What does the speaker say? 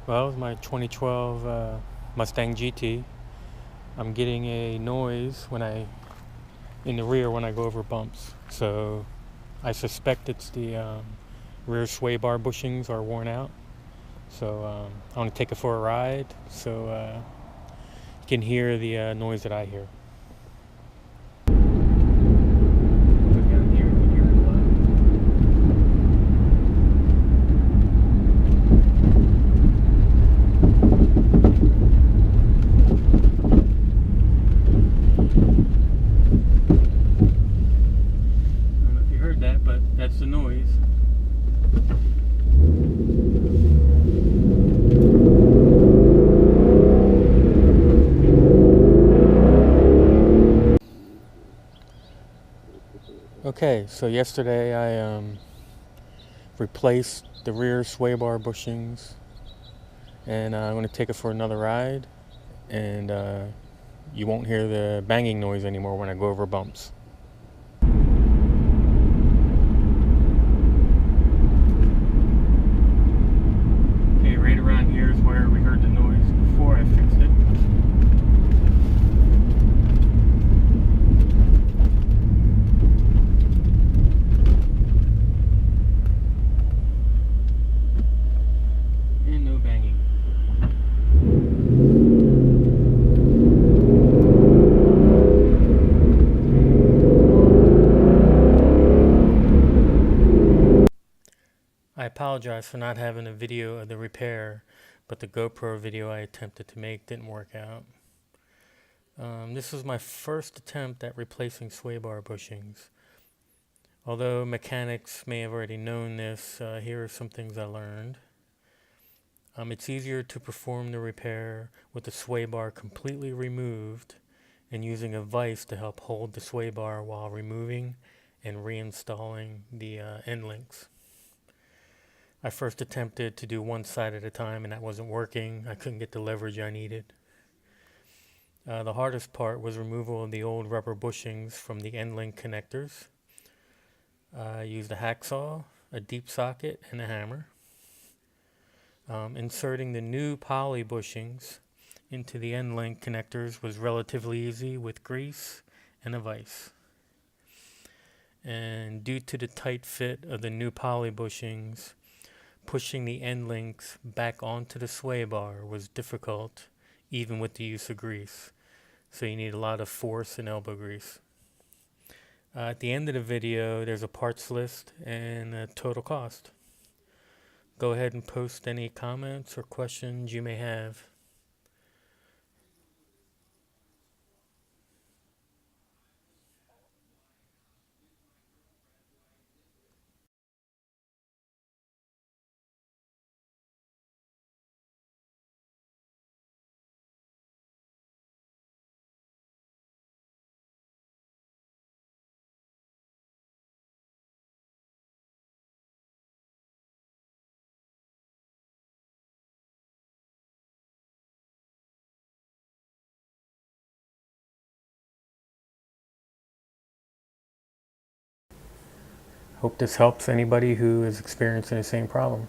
Well, it's my 2012 Mustang GT. I'm getting a noise in the rear when I go over bumps. So I suspect it's the rear sway bar bushings are worn out. So I want to take it for a ride so you can hear the noise that I hear. But that's the noise. Okay, so yesterday I replaced the rear sway bar bushings, and I'm going to take it for another ride, and you won't hear the banging noise anymore when I go over bumps. Okay, right around here is where we heard the noise before I fixed it. And no banging. I apologize for not having a video of the repair, but the GoPro video I attempted to make didn't work out. This was my first attempt at replacing sway bar bushings. Although mechanics may have already known this, here are some things I learned. It's easier to perform the repair with the sway bar completely removed and using a vise to help hold the sway bar while removing and reinstalling the end links. I first attempted to do one side at a time and that wasn't working. I couldn't get the leverage I needed. The hardest part was removal of the old rubber bushings from the end link connectors. I used a hacksaw, a deep socket, and a hammer. Inserting the new poly bushings into the end link connectors was relatively easy with grease and a vise. And due to the tight fit of the new poly bushings, pushing the end links back onto the sway bar was difficult, even with the use of grease. So you need a lot of force and elbow grease. At the end of the video, there's a parts list and a total cost. Go ahead and post any comments or questions you may have. Hope this helps anybody who is experiencing the same problem.